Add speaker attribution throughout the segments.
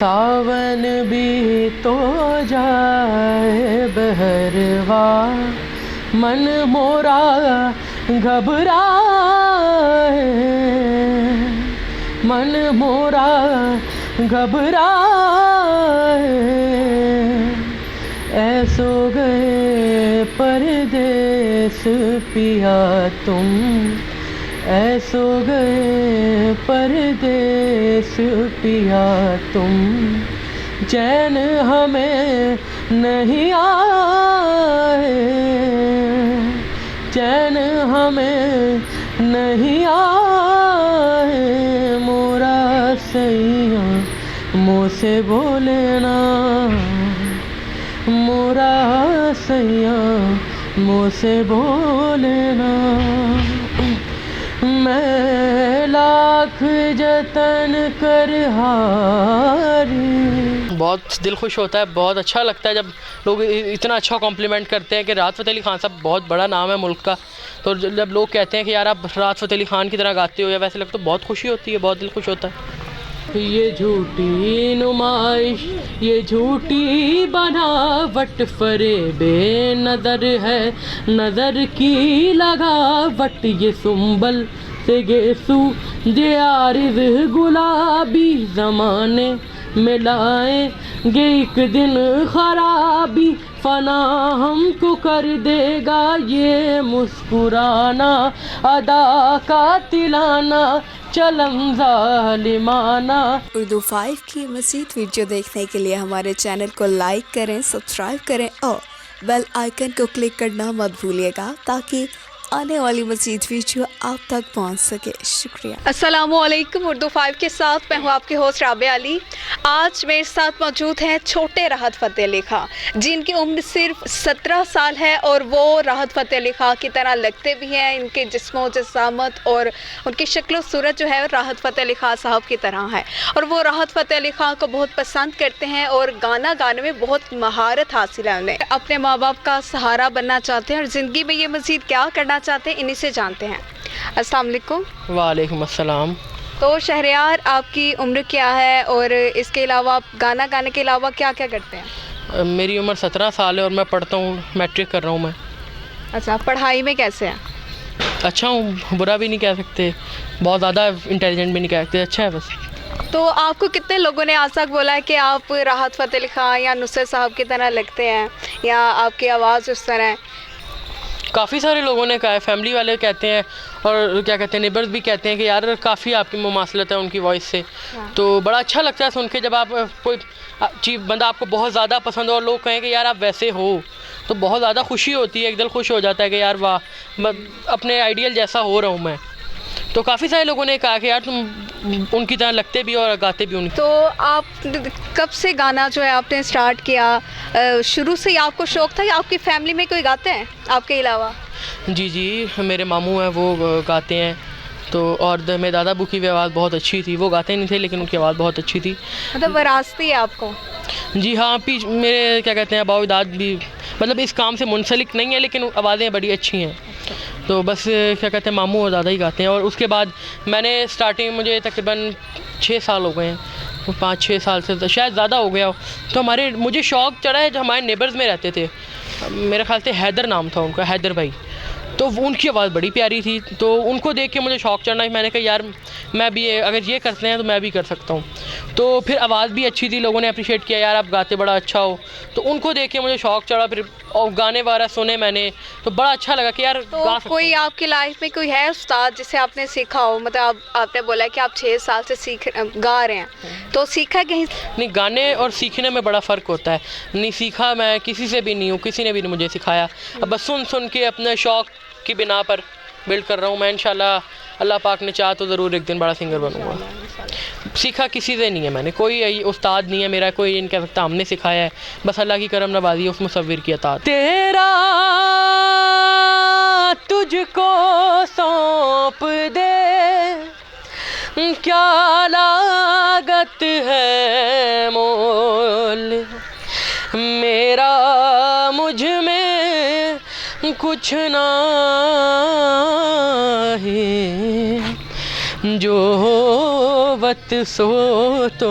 Speaker 1: सावन भी तो जाए बहरवा, मन मोरा घबराए, मन मोरा घबराए। ऐसो गए परदेस पिया तुम, ऐसो गए परदेस पिया तुम। चैन हमें नहीं आए, चैन हमें नहीं आए। मोरा सैया मुँह से बोले ना, मोरा सैया मुँह से बोले ना। मैं लाख जतन कर हारी। बहुत दिल खुश होता है, बहुत अच्छा लगता है जब लोग इतना अच्छा कॉम्प्लीमेंट करते हैं कि राहत फ़तेह अली ख़ान साहब बहुत बड़ा नाम है मुल्क का। तो जब लोग कहते हैं कि यार आप राहत फ़तेह अली ख़ान की तरह गाते हो या वैसे लगता, तो बहुत खुशी होती है, बहुत दिल खुश होता है। ये झूठी नुमाइश, ये झूठी बनावट फरेबे नज़र है, नज़र की लगावट। ये सुंबल से गेसू जे आरिज़ गुलाबी, ज़माने में लाएंगे एक दिन खराबी। फना हमको कर देगा ये मुस्कुराना, अदा का तिलाना चलम ज़ालिमाना।
Speaker 2: उर्दू 5 की मज़ीद वीडियो देखने के लिए हमारे चैनल को लाइक करें, सब्सक्राइब करें और बेल आइकन को क्लिक करना मत भूलिएगा ताकि आने वाली मज़ीद वीडियो आप तक पहुंच सके। शुक्रिया।
Speaker 3: अस्सलामुअलैकुम। उर्दू 5 के साथ मैं हूँ आपकी होस्ट राबिया अली। आज मेरे साथ मौजूद हैं छोटे राहत फ़तेह अली ख़ान, जिनकी उम्र सिर्फ 17 साल है और वो राहत फ़तेह अली ख़ान की तरह लगते भी हैं। इनके जिस्मो जसामत और उनकी शक्ल सूरत जो है राहत फ़तेह अली ख़ान साहब की तरह है और वो राहत फ़तेह अली ख़ान को बहुत पसंद करते हैं और गाना गाने में बहुत महारत हासिल है। उन्हें अपने माँ बाप का सहारा बनना चाहते हैं और ज़िंदगी में ये मज़ीद क्या करना चाहते हैं, इन्हीं से जानते हैं। अस्सलाम वालेकुम।
Speaker 1: वालेकुम अस्सलाम।
Speaker 3: तो शहरयार, आपकी उम्र क्या है और इसके अलावा आप गाना गाने के अलावा क्या क्या करते हैं?
Speaker 1: मेरी उम्र 17 साल है और मैं पढ़ता हूँ, मैट्रिक कर रहा हूँ मैं।
Speaker 3: अच्छा, पढ़ाई में कैसे हैं?
Speaker 1: अच्छा हूँ, बुरा भी नहीं कह सकते, बहुत ज़्यादा इंटेलिजेंट भी नहीं कह सकते, अच्छा है बस।
Speaker 3: तो आपको कितने लोगों ने आज तक बोला है कि आप राहत फ़तेह अली ख़ान या नुसरत साहब की तरह लगते हैं या आपकी आवाज़ उस तरह है?
Speaker 1: काफ़ी सारे लोगों ने कहा है, फैमिली वाले कहते हैं और क्या कहते हैं नेबर्स भी कहते हैं कि यार काफ़ी आपकी मुमासलत है उनकी वॉइस से। तो बड़ा अच्छा लगता है सुन के जब आप कोई चीज़ बंदा आपको बहुत ज़्यादा पसंद हो और लोग कहें कि यार आप वैसे हो, तो बहुत ज़्यादा खुशी होती है, एक दिल खुश हो जाता है कि यार वाह, मैं अपने आइडियल जैसा हो रहा हूँ मैं। तो काफ़ी सारे लोगों ने कहा कि यार तुम उनकी तरह लगते भी और गाते भी उनकी।
Speaker 3: तो आप कब से गाना जो है आपने स्टार्ट किया? शुरू से ही आपको शौक़ था या आपकी फैमिली में कोई गाते हैं आपके अलावा?
Speaker 1: जी, मेरे मामू हैं वो गाते हैं। तो और मेरे दादा अबू की भी आवाज़ बहुत अच्छी थी, वो गाते नहीं थे लेकिन उनकी आवाज़ बहुत अच्छी थी।
Speaker 3: मतलब विरासती है आपको? जी
Speaker 1: हाँ, मेरे क्या कहते हैं अबाऊ दाद भी मतलब इस काम से मुंसलिक नहीं है लेकिन आवाज़ें बड़ी अच्छी हैं। तो बस क्या कहते हैं मामू और दादा ही गाते हैं। और उसके बाद मैंने स्टार्टिंग, मुझे तकरीबन 6 साल हो गए हैं, 5-6 साल से तो शायद ज़्यादा हो गया हो। तो मुझे शौक़ चढ़ा है, जो हमारे नेबर्स में रहते थे, मेरे ख्याल से हैदर नाम था उनका, हैदर भाई। तो उनकी आवाज़ बड़ी प्यारी थी, तो उनको देख के मुझे शौक़ चढ़ना, मैंने कहा यार मैं भी अगर ये करते हैं तो मैं भी कर सकता हूँ। तो फिर आवाज़ भी अच्छी थी, लोगों ने अप्रिशिएट किया यार आप गाते बड़ा अच्छा हो, तो उनको देख के मुझे शौक़ चढ़ा। फिर और गाने वगैरह सुने मैंने तो बड़ा अच्छा लगा कि यार
Speaker 3: तो
Speaker 1: गा सकता
Speaker 3: कोई आपकी लाइफ में कोई है उस्ताद जिसे आपने सीखा हो? मतलब आपने बोला कि आप 6 साल से गा रहे हैं, तो सीखा कहीं?
Speaker 1: नहीं, गाने और सीखने में बड़ा फ़र्क होता है। नहीं सीखा मैं किसी से भी नहीं हूँ, किसी ने भी नहीं मुझे सिखाया, अब बस सुन के अपने शौक़ की बिना पर बिल्ड कर रहा हूँ मैं। इंशाल्लाह अल्लाह पाक ने चाहा तो ज़रूर एक दिन बड़ा सिंगर बनूँगा। सीखा किसी से नहीं है मैंने, कोई उस्ताद नहीं है मेरा, कोई नहीं कह सकता हमने सिखाया है, बस अल्लाह की करम नवाज़ी है, उस मुसव्विर की अताअत। तेरा तुझको सौंप दे क्या लागत है मोल, मेरा मुझ में कुछ ना है, जो होवत सो तो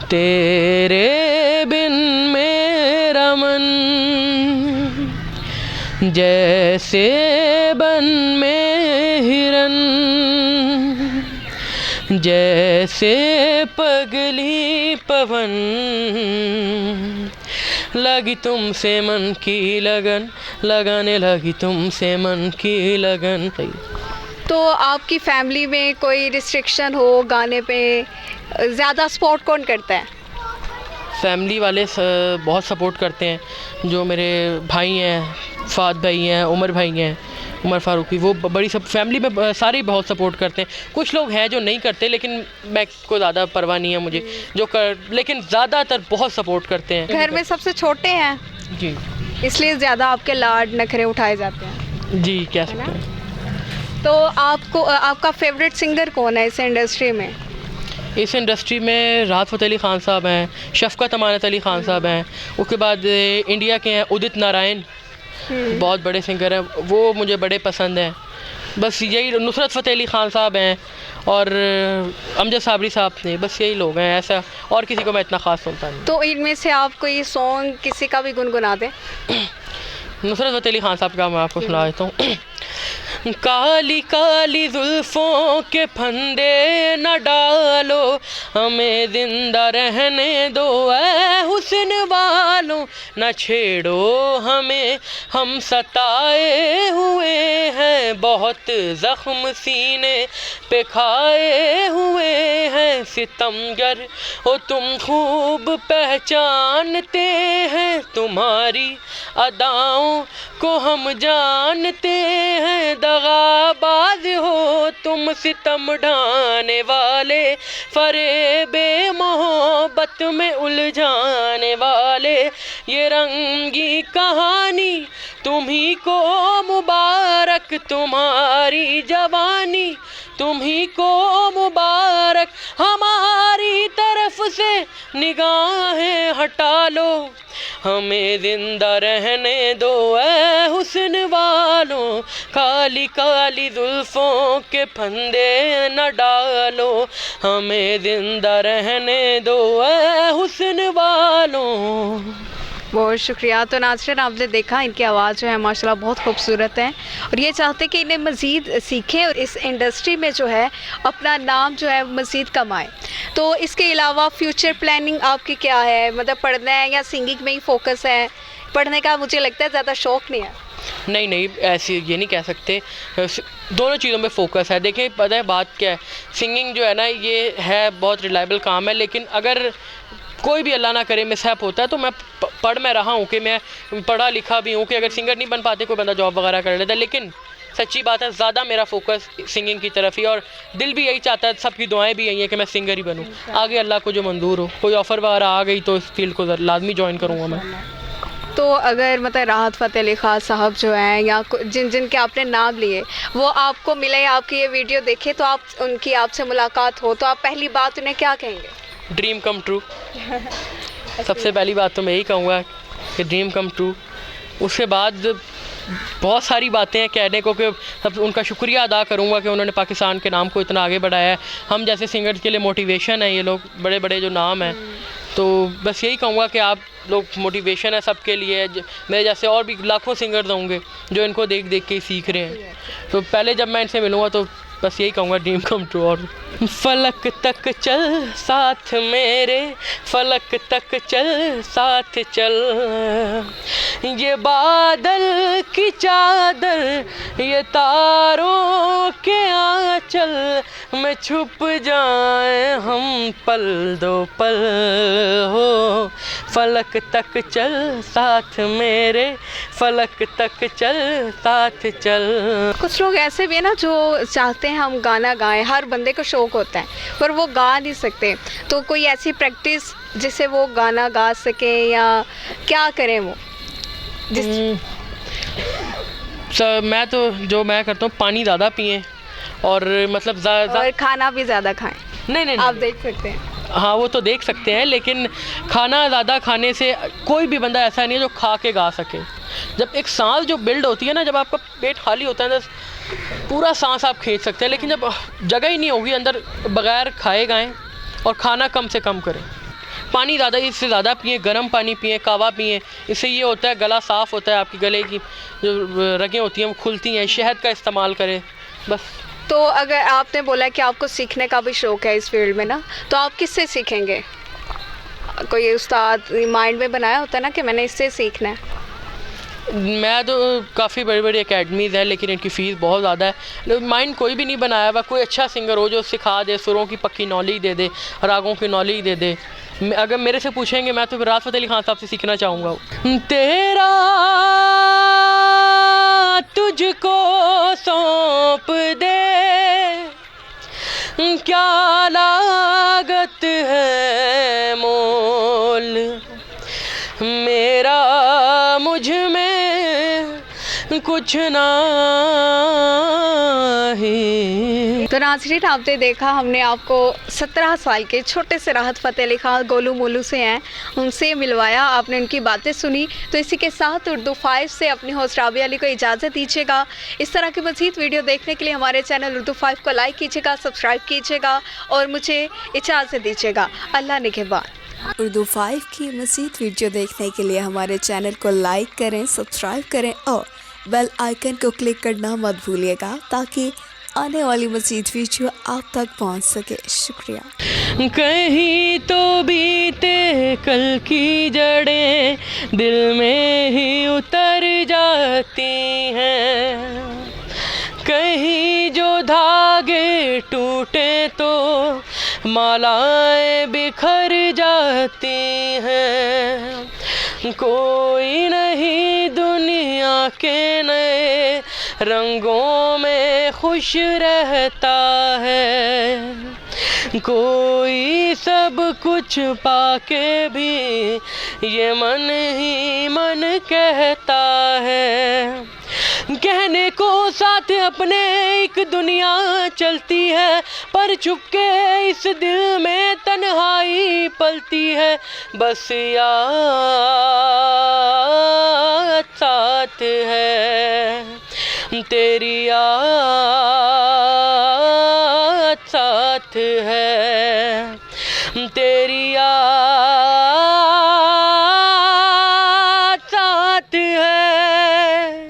Speaker 1: तेरे बिन मेरा मन जैसे बन में हिरन, जैसे पगली पवन, लगी तुमसे मन की लगन, लगाने लगी तुमसे मन की लगन।
Speaker 3: तो आपकी फैमिली में कोई रिस्ट्रिक्शन हो गाने पे, ज़्यादा सपोर्ट कौन करता है?
Speaker 1: फैमिली वाले बहुत सपोर्ट करते हैं। जो मेरे भाई हैं, फाद भाई हैं, उमर भाई हैं, उमर फारूकी, वो बड़ी सब फैमिली में सारे बहुत सपोर्ट करते हैं। कुछ लोग हैं जो नहीं करते, लेकिन मैं को ज़्यादा परवाह नहीं है मुझे जो लेकिन ज़्यादातर बहुत सपोर्ट करते हैं।
Speaker 3: घर में सबसे छोटे हैं
Speaker 1: जी,
Speaker 3: इसलिए ज़्यादा आपके लाड नखरे उठाए जाते हैं
Speaker 1: जी कह सकते हैं।
Speaker 3: तो आपको आपका फेवरेट सिंगर कौन है इस इंडस्ट्री में?
Speaker 1: इस इंडस्ट्री में राहत फ़तेह अली ख़ान साहब हैं, शफ़क़त अमानत अली ख़ान साहब हैं, उसके बाद इंडिया के हैं उदित नारायण, बहुत बड़े सिंगर हैं, वो मुझे बड़े पसंद हैं। बस यही, नुसरत फ़तेह अली ख़ान साहब हैं और अमजद साबरी साहब ने, बस यही लोग हैं, ऐसा और किसी को मैं इतना ख़ास सुनता नहीं।
Speaker 3: तो इनमें से आप कोई सॉन्ग किसी का भी गुनगुना दें?
Speaker 1: नुसरत फ़तेह अली ख़ान साहब का मैं आपको सुना देता हूँ। काली काली जुल्फ़ों के फंदे न डालो, हमें ज़िंदा रहने दो ऐ हुस्न वालों, न छेड़ो हमें, हम सताए हुए हैं, बहुत ज़ख्म सीने पे खाए हुए हैं, सितमगर हो तुम खूब पहचानते हैं, तुम्हारी अदाओं को हम जानते हैं, दगाबाज हो तुम सितम ढाने वाले, फरेबे मोहब्बत में उलझाने वाले, ये रंगी कहानी तुम्ही को मुबारक, तुम्हारी जवानी तुम्ही को मुबारक, हमारी तरफ से निगाहें हटा लो, हमें जिंदा रहने दो ऐ हुस्न वालों, काली काली जुल्फ़ों के फंदे न डालो, हमें जिंदा रहने दो ऐ हुस्न वालों।
Speaker 3: बहुत शुक्रिया। तो नाज़रीन, आपने देखा इनकी आवाज़ जो है माशाल्लाह बहुत खूबसूरत है और ये चाहते कि इन्हें मज़ीद सीखें और इस इंडस्ट्री में जो है अपना नाम जो है मज़ीद कमाएं। तो इसके अलावा फ्यूचर प्लानिंग आपकी क्या है? मतलब पढ़ना है या सिंगिंग में ही फोकस है? पढ़ने का मुझे लगता है ज़्यादा शौक़ नहीं है।
Speaker 1: नहीं नहीं, ऐसे ये नहीं कह सकते, दोनों चीज़ों में फ़ोकस है। देखिए पता है बात क्या है, सिंगिंग जो है ना ये है बहुत रिलायबल काम है, लेकिन अगर कोई भी अल्लाह ना करे मिसहैप होता है तो मैं पढ़ मैं रहा हूँ कि मैं पढ़ा लिखा भी हूँ कि अगर सिंगर नहीं बन पाते कोई बंदा जॉब वगैरह कर लेता है, लेकिन सच्ची बात है ज़्यादा मेरा फोकस सिंगिंग की तरफ ही, और दिल भी यही चाहता है, सबकी दुआएं भी यही हैं कि मैं सिंगर ही बनूँ। आगे अल्लाह को जो मंजूर हो, कोई ऑफ़र वगैरह आ गई तो इस फील्ड को लाजमी ज्वाइन करूँगा मैं।
Speaker 3: तो अगर मतलब राहत फ़तेह अली ख़ान साहब जो हैं या जिनके आपने नाम लिए वो आपको मिले, आपकी ये वीडियो देखे तो आप उनकी आपसे मुलाकात हो तो आप पहली बात उन्हें क्या कहेंगे?
Speaker 1: Dream come true. सबसे पहली बात तो मैं यही कहूँगा कि ड्रीम कम ट्रू। उसके बाद बहुत सारी बातें हैं कहने को कि सब उनका शुक्रिया अदा करूँगा कि उन्होंने पाकिस्तान के नाम को इतना आगे बढ़ाया है। हम जैसे सिंगर्स के लिए मोटिवेशन है ये लोग, बड़े बड़े जो नाम हैं। तो बस यही कहूँगा कि आप लोग मोटिवेशन है सबके लिए। मेरे जैसे और भी लाखों सिंगर्स होंगे जो इनको देख देख के ही सीख रहे हैं। तो पहले जब मैं इनसे मिलूँगा तो बस यही कहूँगा ड्रीम कम ट्रू। और फलक तक चल साथ मेरे, फलक तक चल साथ चल, ये बादल की चादर, ये तारों के आंचल में छुप जाए हम पल दो पल हो, फलक तक चल साथ मेरे, फलक तक चल साथ चल।
Speaker 3: कुछ लोग ऐसे भी है ना जो चाहते हैं हम गाना गाएं, हर बंदे को शौक होता है पर वो गा नहीं सकते, तो कोई ऐसी प्रैक्टिस जिससे वो गाना गा सके या क्या करें वो?
Speaker 1: मैं तो जो मैं करता हूँ पानी ज़्यादा पिएं और मतलब
Speaker 3: और खाना भी ज़्यादा खाएं।
Speaker 1: नहीं
Speaker 3: आप देख सकते हैं।
Speaker 1: हाँ वो तो देख सकते हैं, लेकिन खाना ज़्यादा खाने से कोई भी बंदा ऐसा नहीं है जो खा के गा सके। जब एक सांस जो बिल्ड होती है ना, जब आपका पेट खाली होता है ना, पूरा सांस आप खींच सकते हैं, लेकिन जब जगह ही नहीं होगी अंदर, बगैर खाए गाएँ और खाना कम से कम करें। पानी ज़्यादा इससे ज़्यादा पिए, गर्म पानी पिए, कावा पिए, इससे ये होता है गला साफ़ होता है, आपकी गले की जो रगें होती हैं वो खुलती हैं। शहद का इस्तेमाल करें बस।
Speaker 3: तो अगर आपने बोला कि आपको सीखने का भी शौक़ है इस फील्ड में ना, तो आप किससे सीखेंगे? कोई उस्ताद माइंड में बनाया होता है ना कि मैंने इससे सीखना है?
Speaker 1: मैं तो काफ़ी बड़ी बड़ी एकेडमीज़ हैं, लेकिन इनकी फ़ीस बहुत ज़्यादा है। माइंड कोई भी नहीं बनाया हुआ। कोई अच्छा सिंगर हो जो सिखा दे, सुरों की पक्की नॉलेज दे दे, रागों की नॉलेज दे दे। अगर मेरे से पूछेंगे, मैं तो राहत फ़तेह अली खान साहब से सीखना चाहूँगा। तेरा तुझको सौंप दे, क्या लागत है मोल, मेरा मुझ में कुछ नहीं।
Speaker 3: तो नाज़रीन, आपने देखा, हमने आपको 17 साल के छोटे से राहत फ़तेह अली खान गोलू मोलू से हैं, उनसे मिलवाया, आपने उनकी बातें सुनी। तो इसी के साथ उर्दू 5 से अपनी होस्ट राबिया अली को इजाज़त दीजिएगा। इस तरह की मज़ीद वीडियो देखने के लिए हमारे चैनल उर्दू 5 को लाइक कीजिएगा, सब्सक्राइब कीजिएगा और मुझे इजाज़त दीजिएगा। अल्लाह निगहबान।
Speaker 2: उर्दू 5 की मज़ीद वीडियो देखने के लिए हमारे चैनल को लाइक करें, सब्सक्राइब करें और बेल आइकन को क्लिक करना मत भूलिएगा, ताकि आने वाली मज़ीद वीडियो आप तक पहुंच सके। शुक्रिया।
Speaker 1: कहीं तो बीते कल की जड़ें दिल में ही उतर जाती हैं, कहीं जो धागे टूटे तो मालाएं बिखर जाती हैं। कोई नहीं दुनिया के नए रंगों में खुश रहता है, कोई सब कुछ पाके भी ये मन ही मन कहता है। कहने को साथ अपने एक दुनिया चलती है, पर चुपके इस दिल में तन्हाई पलती है। बस याद साथ है, तेरी याद साथ है, तेरी याद